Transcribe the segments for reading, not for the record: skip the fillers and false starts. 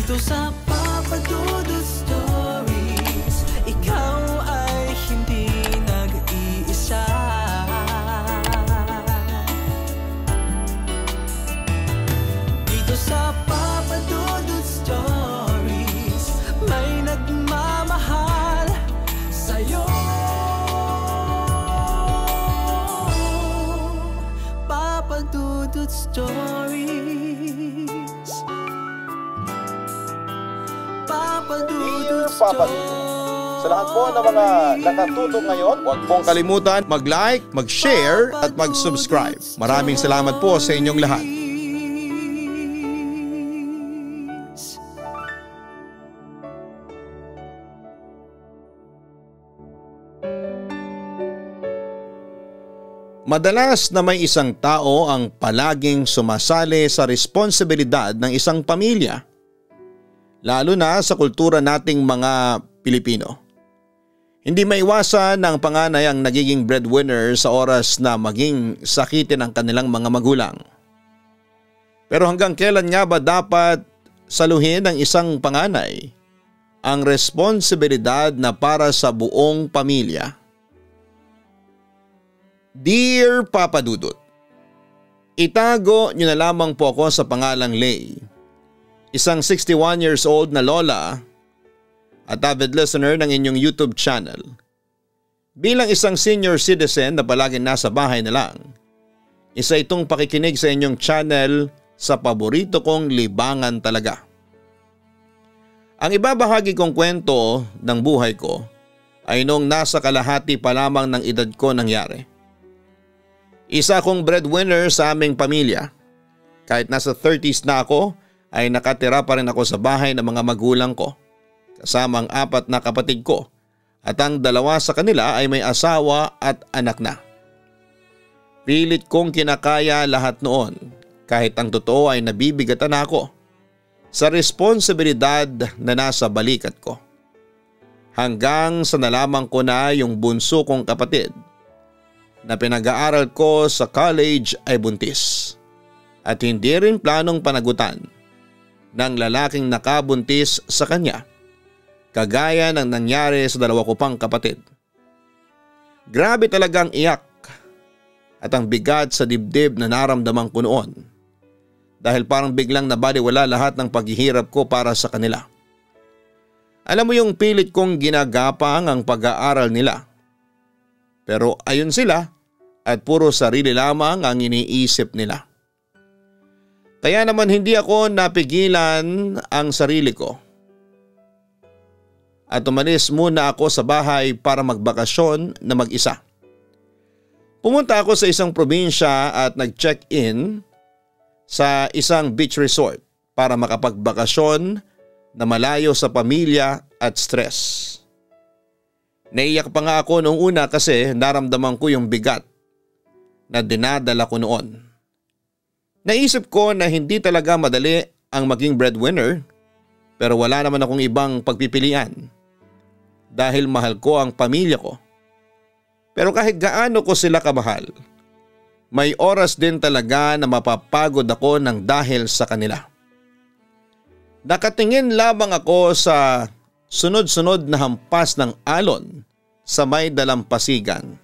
Dito sa Papa Dudut Stories, ikaw ay hindi nag-iisa. Dito sa Papa Dudut Stories, may nagmamahal sa'yo. Papa Dudut Stories. Papa Dudut Stories. Sa lahat po ng mga nakatutok ngayon, huwag pong kalimutan mag-like, mag-share at mag-subscribe. Maraming salamat po sa inyong lahat. Madalas na may isang tao ang palaging sumasali sa responsibilidad ng isang pamilya, lalo na sa kultura nating mga Pilipino. Hindi maiwasan ng panganay ang nagiging breadwinner sa oras na maging sakitin ang kanilang mga magulang. Pero hanggang kailan nga ba dapat saluhin ng isang panganay ang responsibilidad na para sa buong pamilya? Dear Papa Dudut, itago niyo na lamang po ako sa pangalang Lay, isang 61 years old na lola at avid listener ng inyong YouTube channel. Bilang isang senior citizen na palaging nasa bahay na lang, isa itong pakikinig sa inyong channel sa paborito kong libangan talaga. Ang ibabahagi kong kwento ng buhay ko ay noong nasa kalahati pa lamang ng edad ko nangyari. Isa akong breadwinner sa aming pamilya. Kahit nasa 30s na ako ay nakatira pa rin ako sa bahay ng mga magulang ko, kasama ang 4 na kapatid ko at ang 2 sa kanila ay may asawa at anak na. Pilit kong kinakaya lahat noon kahit ang totoo ay nabibigatan ako sa responsibilidad na nasa balikat ko. Hanggang sa nalaman ko na yung bunso kong kapatid na pinag-aaral ko sa college ay buntis at hindi rin planong panagutan ng lalaking nakabuntis sa kanya, kagaya ng nangyari sa 2 ko pang kapatid. Grabe talagang iyak at ang bigat sa dibdib na naramdaman ko noon dahil parang biglang nabaliwala lahat ng paghihirap ko para sa kanila. Alam mo yung pilit kong ginagapang ang pag-aaral nila, pero ayun sila at puro sarili lamang ang iniisip nila. Kaya naman hindi ako napigilan ang sarili ko at umalis muna ako sa bahay para magbakasyon na mag-isa. Pumunta ako sa isang probinsya at nag-check-in sa isang beach resort para makapagbakasyon na malayo sa pamilya at stress. Naiyak pa nga ako noong una kasi naramdaman ko yung bigat na dinadala ko noon. Naisip ko na hindi talaga madali ang maging breadwinner, pero wala naman akong ibang pagpipilian dahil mahal ko ang pamilya ko. Pero kahit gaano ko sila kamahal, may oras din talaga na mapapagod ako ng dahil sa kanila. Nakatingin lamang ako sa sunod-sunod na hampas ng alon sa may dalampasigan.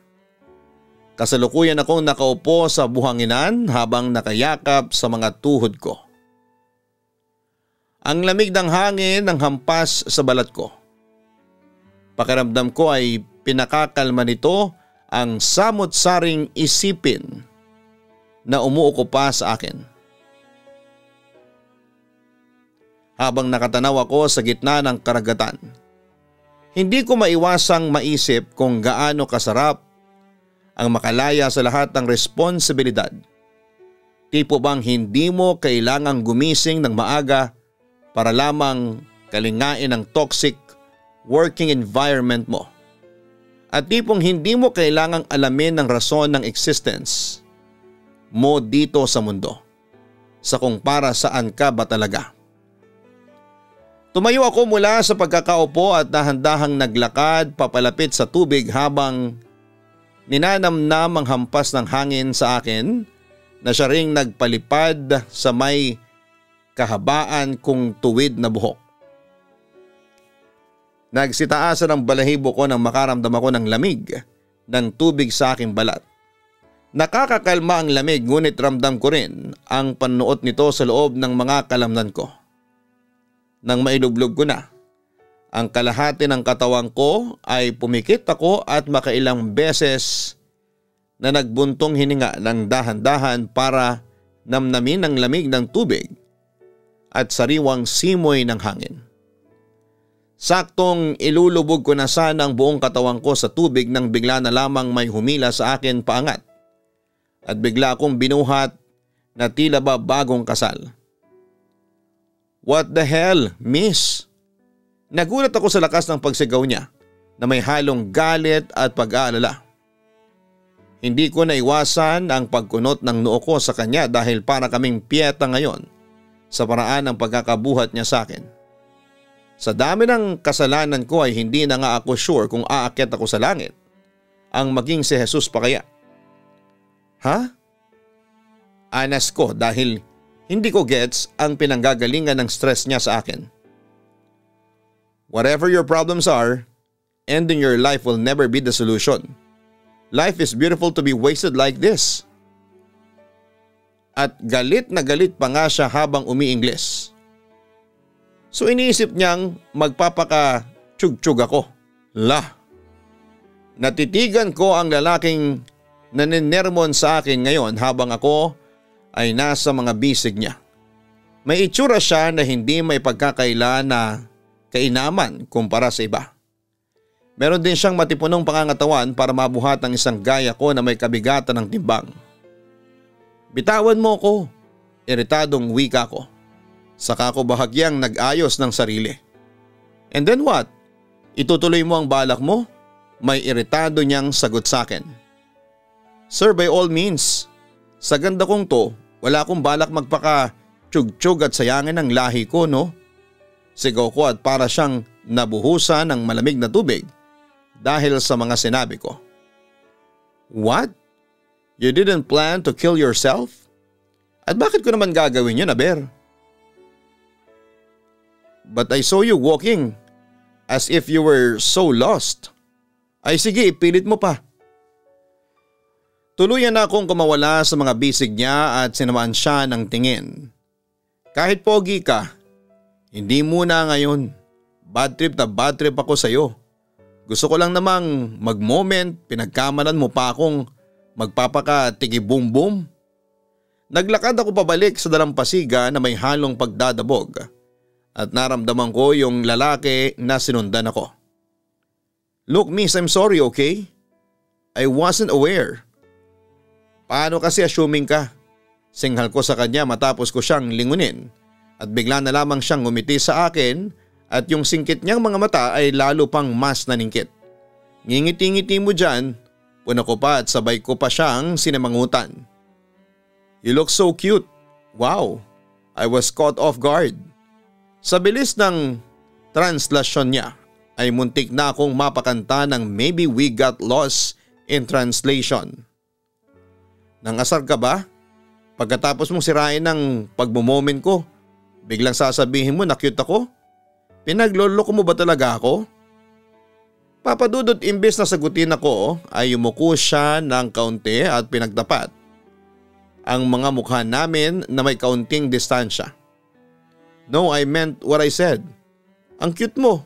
Kasalukuyan akong nakaupo sa buhanginan habang nakayakap sa mga tuhod ko. Ang lamig ng hangin ng hampas sa balat ko. Pakiramdam ko ay pinakakalma nito ang samot-saring isipin na umuuko pa sa akin. Habang nakatanaw ako sa gitna ng karagatan, hindi ko maiwasang maisip kung gaano kasarap ang makalaya sa lahat ng responsibilidad. Tipo bang hindi mo kailangang gumising ng maaga para lamang kalingain ang toxic working environment mo. At tipong hindi mo kailangang alamin ang rason ng existence mo dito sa mundo, sa kung para saan ka ba talaga. Tumayo ako mula sa pagkakaupo at dahan-dahang naglakad papalapit sa tubig habang ninanamnam ang hampas ng hangin sa akin na siya ring nagpalipad sa may kahabaan kong tuwid na buhok. Nagsitaasan ang balahibo ko nang makaramdam ako ng lamig ng tubig sa aking balat. Nakakakalma ang lamig ngunit ramdam ko rin ang panuot nito sa loob ng mga kalamnan ko. Nang mailublog ko na, ang kalahati ng katawan ko ay pumikit ako at makailang beses na nagbuntong hininga ng dahan-dahan para namnamin ang lamig ng tubig at sariwang simoy ng hangin. Saktong ilulubog ko na sana ang buong katawan ko sa tubig nang bigla na lamang may humila sa akin paangat at bigla akong binuhat na tila ba bagong kasal. "What the hell, miss?" Nagulat ako sa lakas ng pagsigaw niya na may halong galit at pag-aalala. Hindi ko naiwasan ang pagkunot ng noo ko sa kanya dahil para kaming piyeta ngayon sa paraan ng pagkakabuhat niya sa akin. Sa dami ng kasalanan ko ay hindi na nga ako sure kung aakyat ako sa langit. Ang maging si Jesus pa kaya? Ha? Anas ko dahil hindi ko gets ang pinanggagalingan ng stress niya sa akin. Whatever your problems are, ending your life will never be the solution. Life is beautiful to be wasted like this. At galit na galit pa nga siya habang umi-Ingles. So iniisip niyang magpapaka-tsyug-tsyug ako. Natitigan ko ang lalaking naninermon sa akin ngayon habang ako ay nasa mga bisig niya. May itsura siya na hindi may pagkakaila na kainaman kumpara sa iba. Meron din siyang matipunong pangangatawan para mabuhat ang isang gaya ko na may kabigatan ng timbang. "Bitawan mo ko," iritadong wika ko. Saka ko bahagyang nag-ayos ng sarili. "And then what? Itutuloy mo ang balak mo?" May iritado niyang sagot sa akin. "Sir, by all means. Sa ganda kong to, wala akong balak magpaka-tsyug-tsyug at sayangin ang lahi ko, no?" Sigaw ko at para siyang nabuhusan ng malamig na tubig dahil sa mga sinabi ko. "What? You didn't plan to kill yourself? At bakit ko naman gagawin yun, Aber? But I saw you walking as if you were so lost." "Ay sige, ipilit mo pa." Tuluyan na akong kumawala sa mga bisig niya at sinamaan siya ng tingin. "Kahit pogi ka, hindi muna ngayon. Bad trip na bad trip ako sa'yo. Gusto ko lang namang mag-moment, pinagkamalan mo pa akong magpapaka-tigi-boom-boom." Naglakad ako pabalik sa dalampasiga na may halong pagdadabog at naramdaman ko yung lalaki na sinundan ako. "Look miss, I'm sorry, okay? I wasn't aware." "Paano kasi assuming ka?" Singhal ko sa kanya matapos ko siyang lingunin at bigla na lamang siyang ngumiti sa akin at yung singkit niyang mga mata ay lalo pang mas naningkit. "Ngingiti-ngiti mo dyan," puna ko pa at sabay ko pa siyang sinamangutan. "You look so cute. Wow, I was caught off guard." Sa bilis ng translasyon niya ay muntik na akong mapakanta ng Maybe We Got Lost in Translation. "Nangasar ka ba? Pagkatapos mong sirain ng pagmumoment ko, biglang sasabihin mo na cute ako? Pinagloloko mo ba talaga ako?" Papadudot imbes na sagutin ako ay yumuko siya ng kaunti at pinagtapat ang mga mukha namin na may kaunting distansya. "No, I meant what I said. Ang cute mo."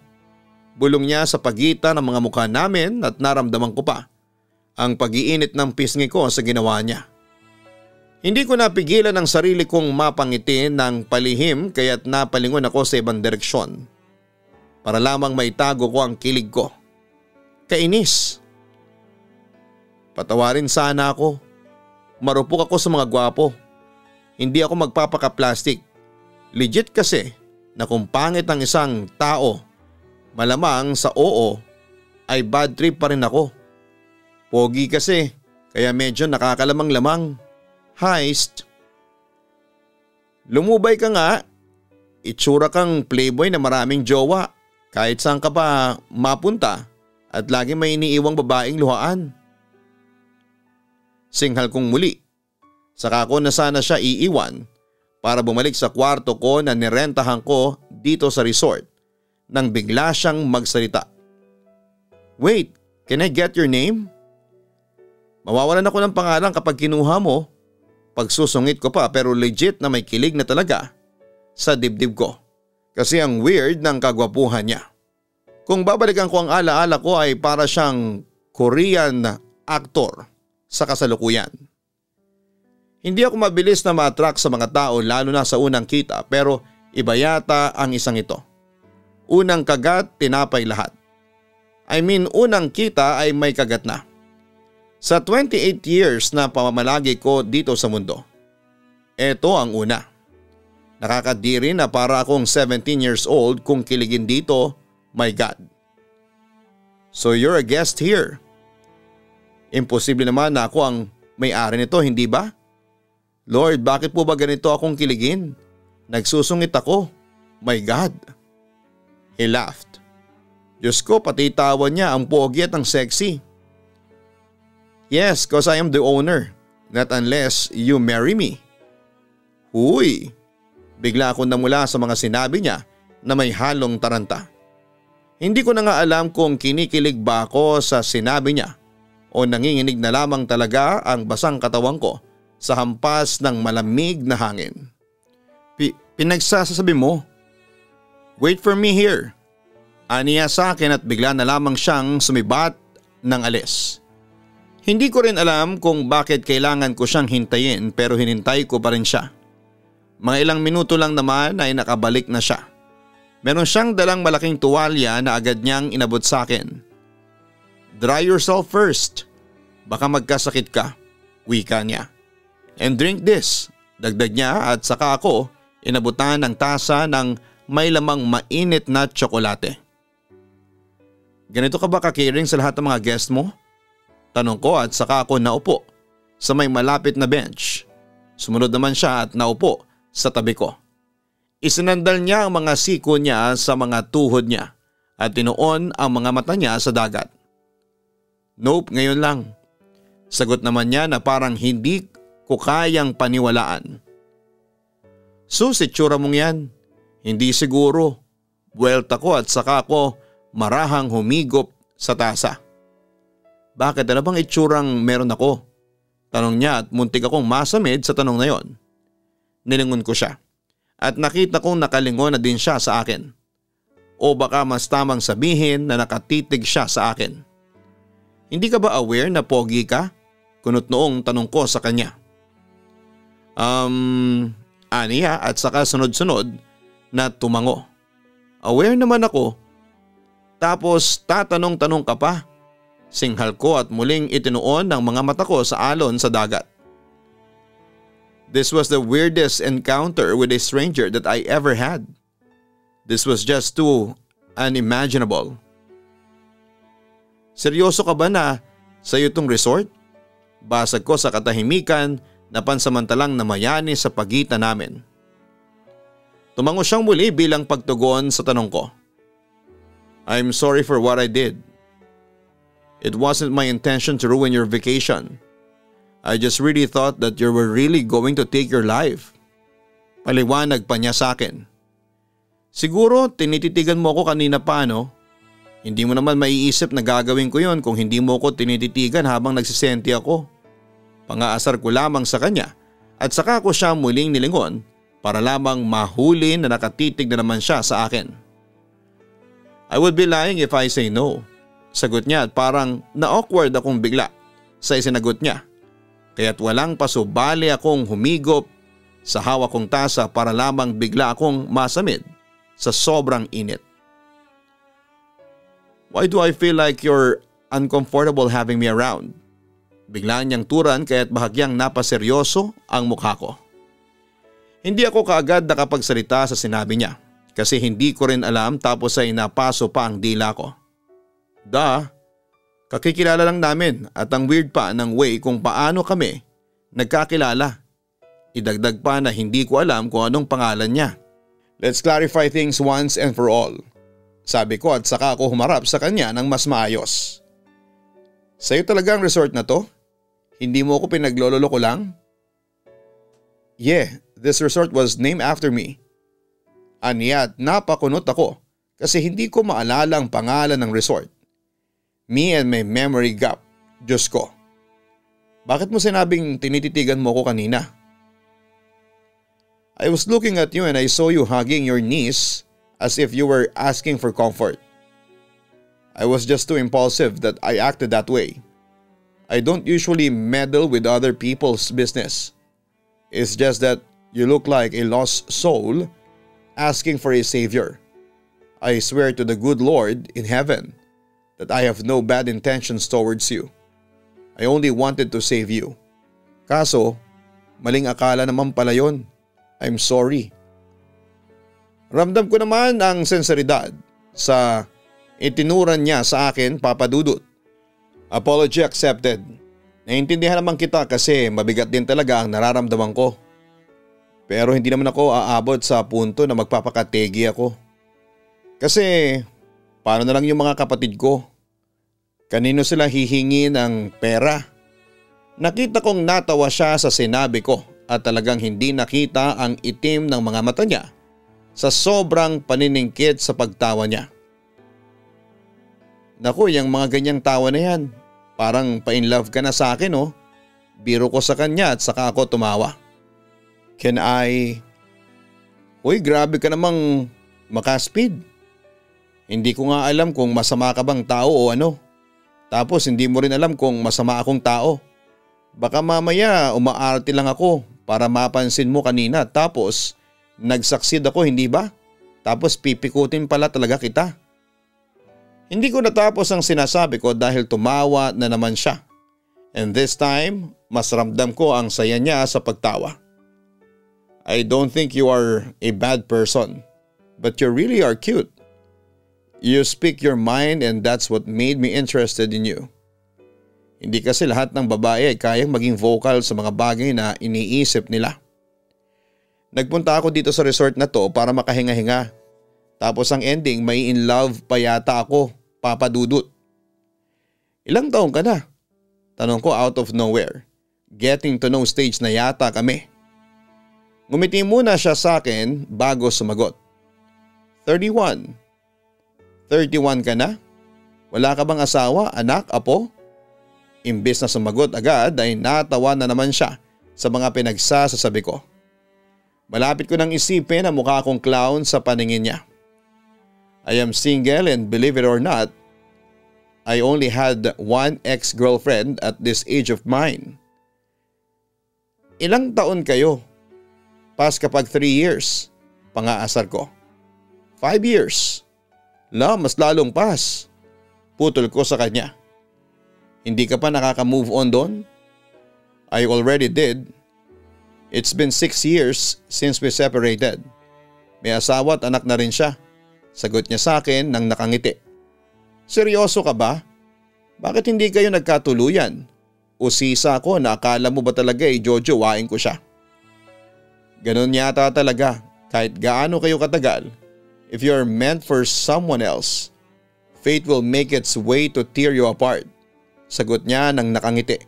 Bulong niya sa pagitan ng mga mukha namin at naramdaman ko pa ang pag-iinit ng pisngi ko sa ginawa niya. Hindi ko napigilan ang sarili kong mapangiti ng palihim kaya't napalingon ako sa ibang direksyon para lamang maitago ko ang kilig ko. Kainis. Patawarin sana ako. Marupok ako sa mga gwapo. Hindi ako magpapaka-plastic. Legit kasi na kung pangit ang isang tao, malamang sa oo ay bad trip pa rin ako. Pogi kasi kaya medyo nakakalamang-lamang. Heist. Lumubay ka nga. Itsura kang playboy na maraming jowa. Kahit saan ka pa mapunta at lagi may iniiwang babaeng luhaan. Singhal kong muli. Saka ko na sana siya iiwan para bumalik sa kwarto ko na nirentahan ko dito sa resort nang bigla siyang magsalita. "Wait, can I get your name?" Mawawalan ako ng pangalan kapag kinuha mo. Pagsusungit ko pa pero legit na may kilig na talaga sa dibdib ko. Kasi ang weird ng kagwapuhan niya. Kung babalikan ko ang alaala ko ay para siyang Korean actor sa kasalukuyan. Hindi ako mabilis na ma-attract sa mga tao lalo na sa unang kita pero iba yata ang isang ito. Unang kagat, tinapay lahat. I mean unang kita ay may kagat na. Sa 28 years na pamamalagi ko dito sa mundo, ito ang una. Nakakadiri na para akong 17 years old kung kiligin dito, my God. So you're a guest here. Imposible naman na ako ang may-ari nito, hindi ba? Lord, bakit po ba ganito akong kiligin? Nagsusungit ako. My God. He laughed. Diyos ko, pati tawa niya ang pogi at ang sexy. Yes, cause I am the owner. Not unless you marry me. Huy. Bigla akong namula sa mga sinabi niya na may halong taranta. Hindi ko na nga alam kung kinikilig ba ako sa sinabi niya o nanginginig na lamang talaga ang basang katawan ko sa hampas ng malamig na hangin. Pinagsasabi mo? Wait for me here. Aniya sa akin at bigla na lamang siyang sumibat ng alis. Hindi ko rin alam kung bakit kailangan ko siyang hintayin pero hinintay ko pa rin siya. Mga ilang minuto lang naman ay nakabalik na siya. Meron siyang dalang malaking tuwalya na agad niyang inabot sa akin. Dry yourself first. Baka magkasakit ka, wika niya. And drink this, dagdag niya at saka ako inabutan ng tasa ng may lamang mainit na tsokolate. Ganito ka ba ka-caring sa lahat ng mga guest mo? Tanong ko at saka ako naupo sa may malapit na bench. Sumunod naman siya at naupo sa tabi ko. Isinandal niya ang mga siko niya sa mga tuhod niya at tinuon ang mga mata niya sa dagat. Nope, ngayon lang. Sagot naman niya na parang hindi ko kayang paniwalaan. Sus, itsura mong yan. Hindi siguro. Buwelta ko at saka ako marahang humigop sa tasa. Bakit na bang itsurang meron ako? Tanong niya at muntik akong masamid sa tanong na yon. Nilingon ko siya at nakita kong nakalingon na din siya sa akin. O baka mas tamang sabihin na nakatitig siya sa akin. Hindi ka ba aware na pogi ka? Kunot noong tanong ko sa kanya. Aniya at saka sunod-sunod na tumango. Aware naman ako. Tapos tatanong-tanong ka pa. Singhal ko at muling itinuon ng mga mata ko sa alon sa dagat. This was the weirdest encounter with a stranger that I ever had. This was just too unimaginable. Seryoso ka ba na sa'yo itong resort? Basag ko sa katahimikan na pansamantalang namayani sa pagitan namin. Tumango siyang muli bilang pagtugon sa tanong ko. I'm sorry for what I did. It wasn't my intention to ruin your vacation. I just really thought that you were really going to take your life. Paliwanag pa niya sa akin. Siguro tinititigan mo ako kanina pa, no? Hindi mo naman maiisip na gagawin ko yon kung hindi mo ko tinititigan habang nagsisenti ako. Pangaasar ko lamang sa kanya at saka ko siya muling nilingon para lamang mahuli na nakatitig na naman siya sa akin. I would be lying if I say no. Sagot niya at parang na-awkward akong bigla sa isinagot niya. Kaya't walang pasubali akong humigop sa hawak kong tasa para lamang bigla akong masamid sa sobrang init. Why do I feel like you're uncomfortable having me around? Bigla niyang turan kaya't bahagyang napaseryoso ang mukha ko. Hindi ako kaagad nakapagsalita sa sinabi niya kasi hindi ko rin alam tapos ay napaso pa ang dila ko. Kakikilala lang namin at ang weird pa ng way kung paano kami nagkakilala. Idagdag pa na hindi ko alam kung anong pangalan niya. Let's clarify things once and for all. Sabi ko at saka ako humarap sa kanya ng mas maayos. Sa'yo talaga ang resort na to? Hindi mo ako pinaglololoko lang? Yeah, this resort was named after me. Aniya at napakunot ako kasi hindi ko maalala ang pangalan ng resort. Me and my memory gap. Diyos ko. Bakit mo sinabing tinititigan mo ko kanina? I was looking at you and I saw you hugging your niece as if you were asking for comfort. I was just too impulsive that I acted that way. I don't usually meddle with other people's business. It's just that you look like a lost soul asking for a savior. I swear to the good Lord in heaven that I have no bad intentions towards you. I only wanted to save you. Kaso, maling akala naman pala yon. I'm sorry. Ramdam ko naman ang sinseridad sa itinuran niya sa akin, Papa Dudut. Apology accepted. Naiintindihan naman kita kasi mabigat din talaga ang nararamdaman ko. Pero hindi naman ako aabot sa punto na magpapakategi ako. Kasi paano na lang yung mga kapatid ko? Kanino sila hihingi ng pera? Nakita kong natawa siya sa sinabi ko at talagang hindi nakita ang itim ng mga mata niya sa sobrang paniningkit sa pagtawa niya. Naku, yung mga ganyang tawa na yan, parang pa-in-love ka na sa akin oh. Biro ko sa kanya at saka ako tumawa. Can I… Uy, grabe ka namang makaspeed. Hindi ko nga alam kung masama ka bang tao o ano. Tapos hindi mo rin alam kung masama akong tao. Baka mamaya umaarte lang ako para mapansin mo kanina tapos nag-succeed ako, hindi ba? Tapos pipikutin pala talaga kita. Hindi ko natapos ang sinasabi ko dahil tumawa na naman siya. And this time, mas ramdam ko ang saya niya sa pagtawa. I don't think you are a bad person, but you really are cute. You speak your mind and that's what made me interested in you. Hindi kasi lahat ng babae ay kayang maging vocal sa mga bagay na iniisip nila. Nagpunta ako dito sa resort na to para makahinga-hinga. Tapos ang ending may in love pa yata ako, Papa Dudut. Ilang taong ka na? Tanong ko out of nowhere. Getting to know stage na yata kami. Ngumiti muna siya sa akin bago sumagot. 31. 31 ka na? Wala ka bang asawa, anak, apo? Imbes na sumagot agad ay natawa na naman siya sa mga pinagsasasabi ko. Malapit ko nang isipin na mukha akong clown sa paningin niya. I am single and believe it or not, I only had one ex-girlfriend at this age of mine. Ilang taon kayo? Pas kapag 3 years, pangaasar ko. 5 years. Mas lalong pas. Putol ko sa kanya. Hindi ka pa nakaka-move on doon? I already did. It's been 6 years since we separated. May asawa at anak na rin siya. Sagot niya sa akin nang nakangiti. Seryoso ka ba? Bakit hindi kayo nagkatuluyan? Usisa ako na akala mo ba talaga jojowain ko siya? Ganun yata talaga kahit gaano kayo katagal. If you're meant for someone else, fate will make its way to tear you apart. Sagot niya nang nakangiti.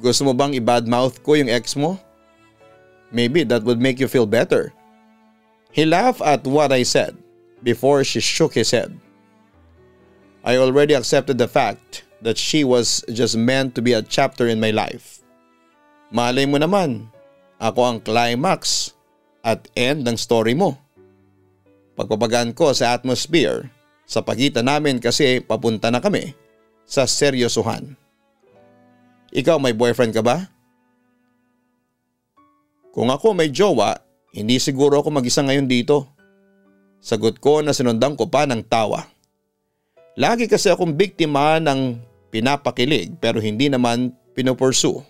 Gusto mo bang i-badmouth ko yung ex mo? Maybe that would make you feel better. He laughed at what I said before she shook his head. I already accepted the fact that she was just meant to be a chapter in my life. Malay mo naman, ako ang climax at end ng story mo. Pagpapagaan ko sa atmosphere, sa pagitan namin kasi papunta na kami sa seryosohan. Ikaw may boyfriend ka ba? Kung ako may jowa, hindi siguro ako mag-isa ngayon dito. Sagot ko na sinundan ko pa ng tawa. Lagi kasi akong biktima ng pinapakilig pero hindi naman pinopursue.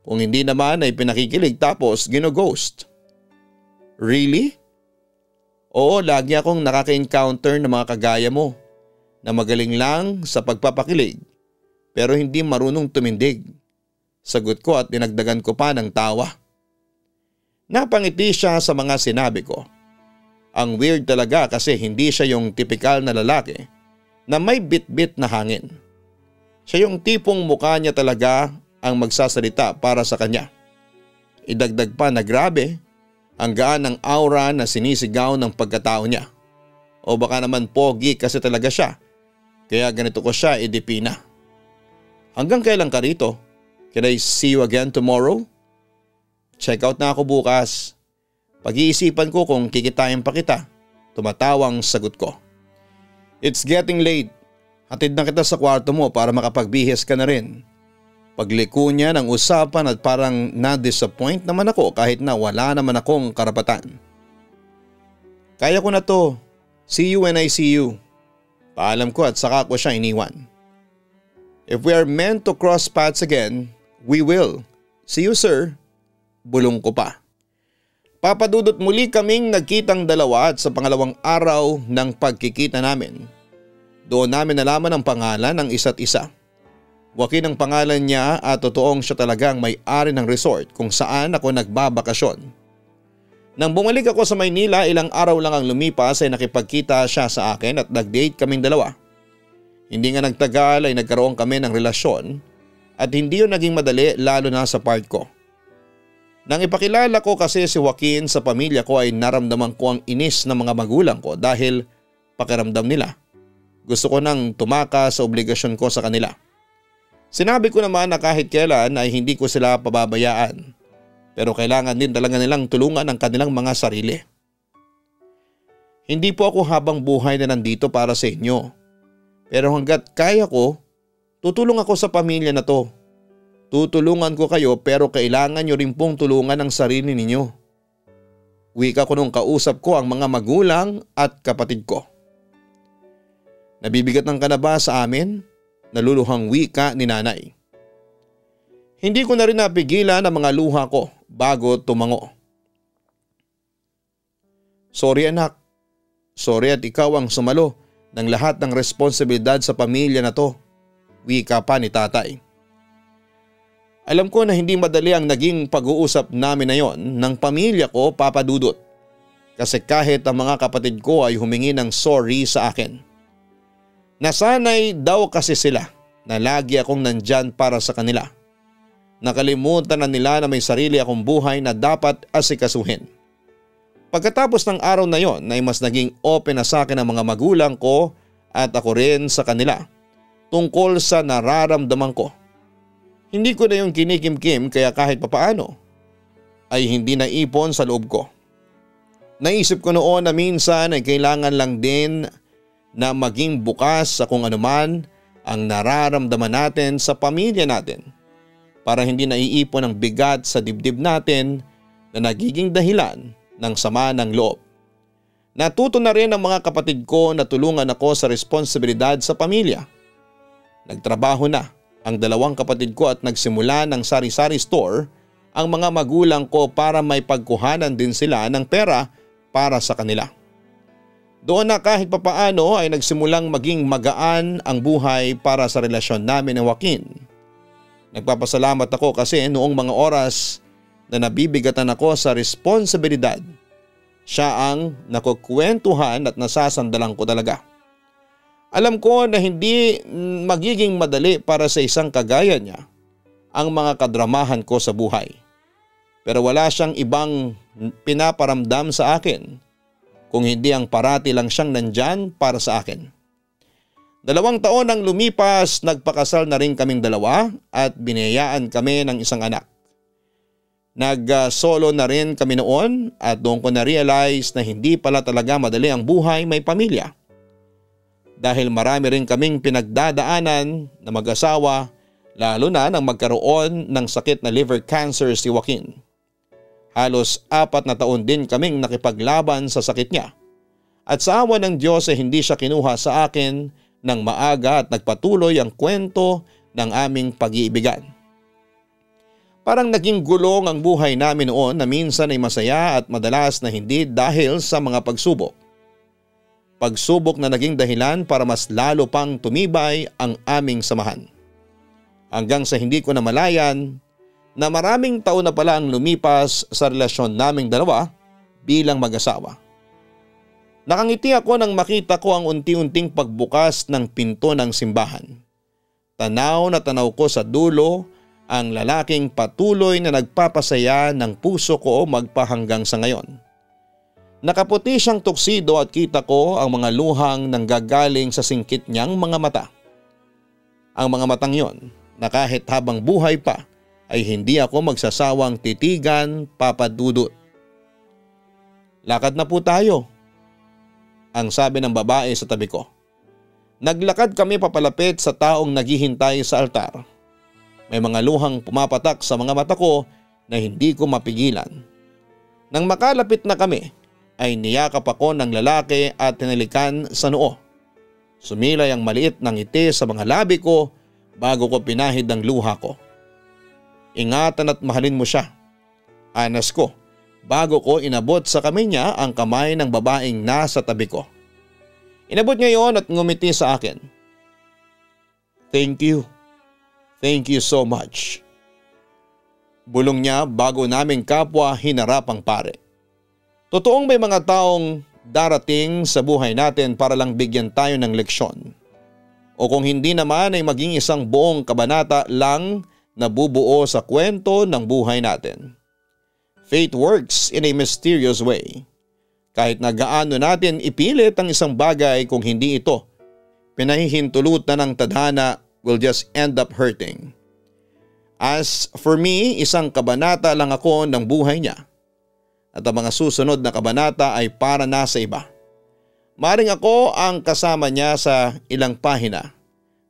Kung hindi naman ay pinakikilig tapos gino-ghost. Really? Oo, lagi akong nakaka-encounter ng mga kagaya mo na magaling lang sa pagpapakilig pero hindi marunong tumindig. Sagot ko at dinagdagan ko pa ng tawa. Napangiti siya sa mga sinabi ko. Ang weird talaga kasi hindi siya yung tipikal na lalaki na may bit-bit na hangin. Siya yung tipong mukha niya talaga ang magsasalita para sa kanya. idagdag pa na grabe ang gaan ng aura na sinisigaw ng pagkatao niya. O baka naman pogi kasi talaga siya, kaya ganito ko siya idipina. Hanggang kailan ka rito? Can I see you again tomorrow? Check out na ako bukas. Pag-iisipan ko kung kikitain pa kita. Tumatawang sagot ko. It's getting late. Hatid na kita sa kwarto mo para makapagbihis ka na rin. Pagliko niya ng usapan at parang na-disappoint naman ako kahit na wala naman akong karapatan. Kaya ko na to. See you when I see you. Paalam ko at saka ko siya iniwan. If we are meant to cross paths again, we will. See you sir. Bulong ko pa. Papadudot muli kaming nagkitang dalawa at sa pangalawang araw ng pagkikita namin. Doon namin nalaman ang pangalan ng isa't isa. Joaquin ang pangalan niya at totoong siya talagang may-ari ng resort kung saan ako nagbabakasyon. Nang bumalik ako sa Maynila, ilang araw lang ang lumipas ay nakipagkita siya sa akin at nag-date kaming dalawa. Hindi nga nagtagal ay nagkaroon kami ng relasyon at hindi yun naging madali lalo na sa part ko. Nang ipakilala ko kasi si Joaquin sa pamilya ko ay naramdaman ko ang inis ng mga magulang ko dahil pakiramdam nila. Gusto ko nang tumaka sa obligasyon ko sa kanila. Sinabi ko naman na kahit kailan ay hindi ko sila pababayaan. Pero kailangan din talaga nilang tulungan ang kanilang mga sarili. Hindi po ako habang buhay na nandito para sa inyo. Pero hanggat kaya ko, tutulong ako sa pamilya na to. Tutulungan ko kayo pero kailangan nyo rin pong tulungan ang sarili ninyo. Wika ko nung kausap ko ang mga magulang at kapatid ko. Nabibigat ng ka na ba sa amin? Naluluhang wika ni nanay. Hindi ko na rin napigilan ang mga luha ko bago tumango. Sorry anak. Sorry at ikaw ang sumalo ng lahat ng responsibilidad sa pamilya na to. Wika pa ni tatay. Alam ko na hindi madali ang naging pag-uusap namin na yon ng pamilya ko, Papa Dudut. Kasi kahit ang mga kapatid ko ay humingi ng sorry sa akin. Nasanay daw kasi sila na lagi akong nandyan para sa kanila. Nakalimutan na nila na may sarili akong buhay na dapat asikasuhin. Pagkatapos ng araw na yon ay mas naging open na sa akin ang mga magulang ko at ako rin sa kanila tungkol sa nararamdaman ko. Hindi ko na yung kinikimkim kaya kahit papaano ay hindi naipon sa loob ko. Naisip ko noon na minsan ay kailangan lang din na maging bukas sa kung anuman ang nararamdaman natin sa pamilya natin para hindi naiipon ang bigat sa dibdib natin na nagiging dahilan ng sama ng loob. Natuto na rin ang mga kapatid ko na tulungan ako sa responsibilidad sa pamilya. Nagtrabaho na ang dalawang kapatid ko at nagsimula ng sari-sari store ang mga magulang ko para may pagkuhanan din sila ng pera para sa kanila. Doon na kahit papaano ay nagsimulang maging magaan ang buhay para sa relasyon namin ni Joaquin. Nagpapasalamat ako kasi noong mga oras na nabibigatan ako sa responsibilidad, siya ang nakukwentuhan at nasasandalan ko talaga. Alam ko na hindi magiging madali para sa isang kagaya niya ang mga kadramahan ko sa buhay. Pero wala siyang ibang pinaparamdam sa akin kung hindi ang parati lang siyang nandyan para sa akin. 2 taon ang lumipas, nagpakasal na rin kaming dalawa at biniyayaan kami ng isang anak. Nag-solo na rin kami noon at doon ko na-realize na hindi pala talaga madali ang buhay may pamilya. Dahil marami rin kaming pinagdadaanan na mag-asawa, lalo na nang magkaroon ng sakit na liver cancer si Joaquin. Halos 4 na taon din kaming nakipaglaban sa sakit niya. At sa awa ng Diyos ay hindi siya kinuha sa akin ng maaga at nagpatuloy ang kwento ng aming pag-iibigan. Parang naging gulong ang buhay namin noon na minsan ay masaya at madalas na hindi dahil sa mga pagsubok. Pagsubok na naging dahilan para mas lalo pang tumibay ang aming samahan. Hanggang sa hindi ko namalayan na maraming taon na pala ang lumipas sa relasyon naming dalawa bilang mag-asawa. Nakangiti ako nang makita ko ang unti-unting pagbukas ng pinto ng simbahan. Tanaw na tanaw ko sa dulo ang lalaking patuloy na nagpapasaya ng puso ko magpahanggang sa ngayon. Nakaputi siyang tuksido at kita ko ang mga luhang nanggagaling sa singkit niyang mga mata. Ang mga matang yon na kahit habang buhay pa ay hindi ako magsasawang titigan, Papa Dudut. Lakad na po tayo, ang sabi ng babae sa tabi ko. Naglakad kami papalapit sa taong naghihintay sa altar. May mga luhang pumapatak sa mga mata ko na hindi ko mapigilan. Nang makalapit na kami ay niyakap ako ng lalaki at tinalikan sa noo. Sumilay ang maliit na ngiti sa mga labi ko bago ko pinahid ang luha ko. Ingatan at mahalin mo siya, anas ko bago ko inabot sa kamay niya ang kamay ng babaeng nasa tabi ko. Inabot niya yon at ngumiti sa akin. Thank you. Thank you so much. Bulong niya bago naming kapwa hinarap ang pare. Totoong may mga taong darating sa buhay natin para lang bigyan tayo ng leksyon. O kung hindi naman ay maging isang buong kabanata lang na bubuo sa kwento ng buhay natin. Fate works in a mysterious way. Kahit na gaano natin ipilit ang isang bagay, kung hindi ito pinahihintulutan ng tadhana, will just end up hurting. As for me, isang kabanata lang ako ng buhay niya. At ang mga susunod na kabanata ay para na sa iba. Maring ako ang kasama niya sa ilang pahina.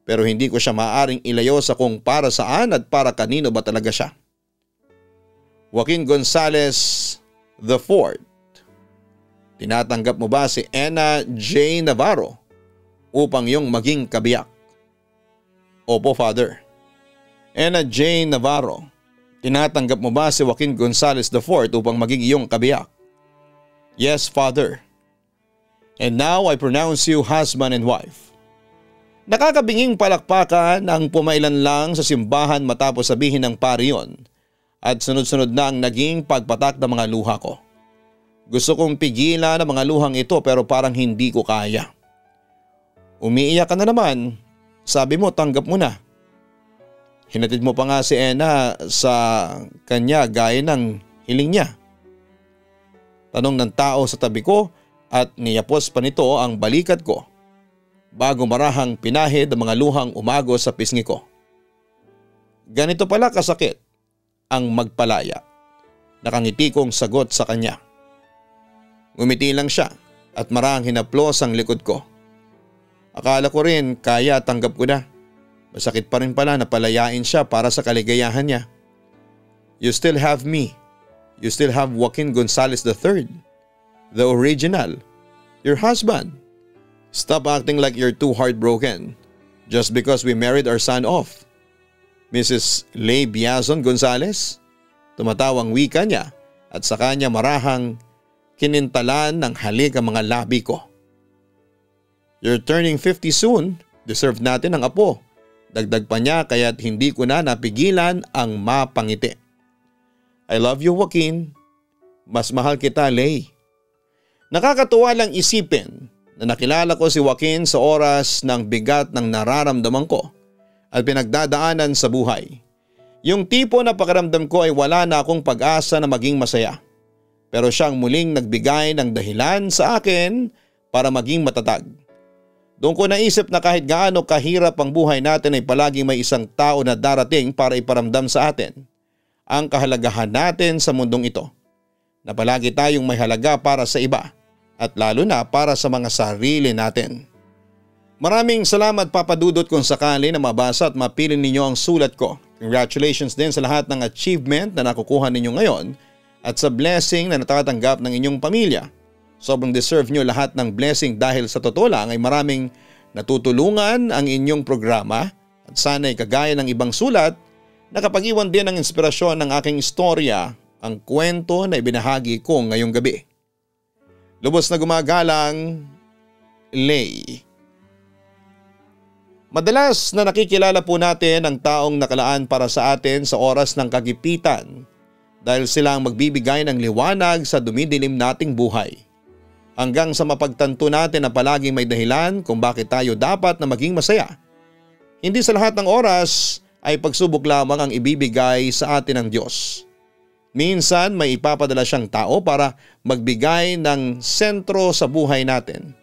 Pero hindi ko siya maaaring ilayo sa kung para saan at para kanino ba talaga siya. Joaquin Gonzalez IV. Tinatanggap mo ba si Ena J. Navarro upang iyong maging kabiyak? Opo, Father. Ena J. Navarro, tinatanggap mo ba si Joaquin Gonzalez IV upang maging iyong kabiyak? Yes, Father. And now I pronounce you husband and wife. Nakakabinging palakpakan ang pumailan lang sa simbahan matapos sabihin ng pari yon at sunod-sunod na ang naging pagpatak ng mga luha ko. Gusto kong pigilan ang mga luhang ito pero parang hindi ko kaya. Umiiyak ka na naman. Sabi mo tanggap mo na. Hinatid mo pa nga si Ena sa kanya gaya ng hiling niya. Tanong ng tao sa tabi ko at niyapos pa nito ang balikat ko bago marahang pinahid ang mga luhang umagos sa pisngi ko. Ganito pala kasakit ang magpalaya. Nakangiti kong sagot sa kanya. Ngumiti lang siya at marahang hinaplos ang likod ko. Akala ko rin kaya tanggap ko na. Masakit pa rin pala na palayain siya para sa kaligayahan niya. You still have me. You still have Joaquin Gonzalez III. The original. Your husband. Stop acting like you're too heartbroken just because we married our son off. Mrs. Lay Biazon Gonzalez. Tumatawang wika niya at sa kanya marahang kinintalan ng halik ang mga labi ko. You're turning 50 soon. Deserve natin ang apo. Dagdag pa niya kaya't hindi ko na napigilan ang mapangiti. I love you, Joaquin. Mas mahal kita, Lay. Nakakatuwa lang isipin na nakilala ko si Joaquin sa oras ng bigat ng nararamdaman ko at pinagdadaanan sa buhay. Yung tipo na pakiramdam ko ay wala na akong pag-asa na maging masaya. Pero siyang muling nagbigay ng dahilan sa akin para maging matatag. Doon ko naisip na kahit gaano kahirap ang buhay natin ay palaging may isang tao na darating para iparamdam sa atin ang kahalagahan natin sa mundong ito. Na palagi tayong may halaga para sa iba at lalo na para sa mga sarili natin. Maraming salamat Papa Dudut kung sakali na mabasa at mapili ninyo ang sulat ko. Congratulations din sa lahat ng achievement na nakukuha ninyo ngayon at sa blessing na natatanggap ng inyong pamilya. Sobrang deserve nyo lahat ng blessing dahil sa totoo lang ay maraming natutulungan ang inyong programa at sana'y kagaya ng ibang sulat nakapag-iwan din ng inspirasyon ng aking istorya ang kwento na ibinahagi ko ngayong gabi. Lubos na gumagalang, Lay. Madalas na nakikilala po natin ang taong nakalaan para sa atin sa oras ng kagipitan dahil sila ang magbibigay ng liwanag sa dumidilim nating buhay. Hanggang sa mapagtanto natin na palaging may dahilan kung bakit tayo dapat na maging masaya. Hindi sa lahat ng oras ay pagsubok lamang ang ibibigay sa atin ng Diyos. Minsan may ipapadala siyang tao para magbigay ng sentro sa buhay natin.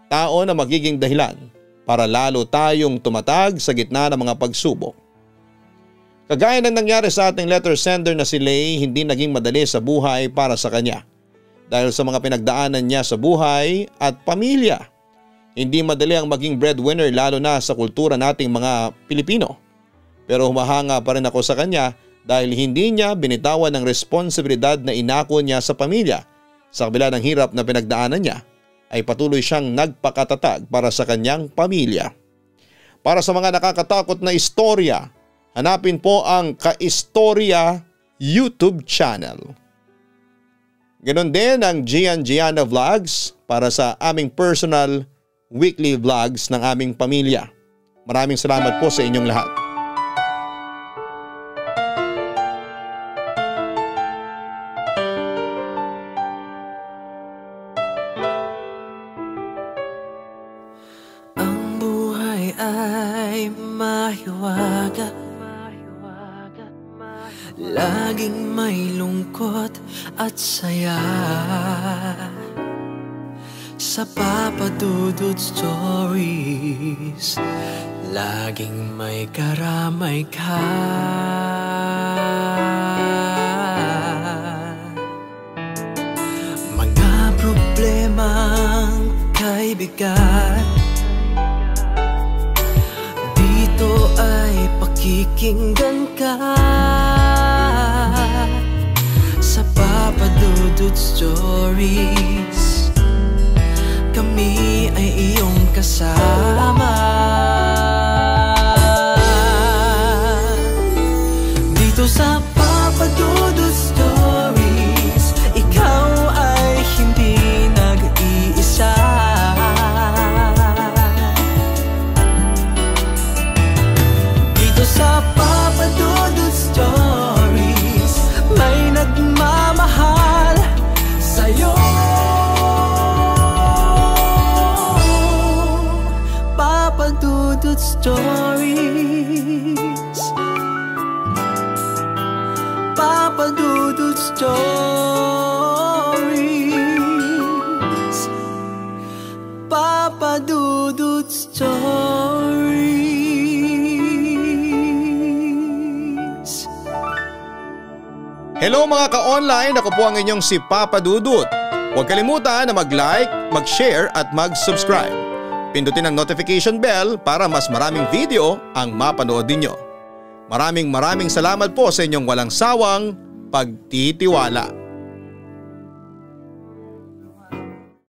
Tao na magiging dahilan para lalo tayong tumatag sa gitna ng mga pagsubok. Kagaya ng nangyari sa ating letter sender na si Lay, hindi naging madali sa buhay para sa kanya dahil sa mga pinagdaanan niya sa buhay at pamilya. Hindi madali ang maging breadwinner lalo na sa kultura nating mga Pilipino. Pero humahanga pa rin ako sa kanya dahil hindi niya binitawan ng responsibilidad na inako niya sa pamilya. Sa kabila ng hirap na pinagdaanan niya, ay patuloy siyang nagpakatatag para sa kanyang pamilya. Para sa mga nakakatakot na istorya, hanapin po ang Kaistorya YouTube channel. Ganon din ang Gianna Vlogs para sa aming personal weekly vlogs ng aming pamilya. Maraming salamat po sa inyong lahat. Ang buhay ay mahiwaga, laging may lungkot at saya. Sa Papa Dudut Stories, laging may karamay ka. Mga problemang kay bigat, dito ay pakikinggan ka. Sa Papa Dudut Stories, kami ay iyong kasama. Dito sa Papa Dudut Stories, ikaw ay hindi nag-iisa. Dito sa Papa Dudut Stories, may nagmamahal sa'yo. Papa Dudut Stories, Papa Dudut Stories, Papa Dudut Stories. Hello mga ka-online, ako po ang inyong si Papa Dudut. Huwag kalimutan na mag-like, mag-share at mag-subscribe. Pindutin ang notification bell para mas maraming video ang mapanood ninyo. Maraming salamat po sa inyong walang sawang pagtitiwala.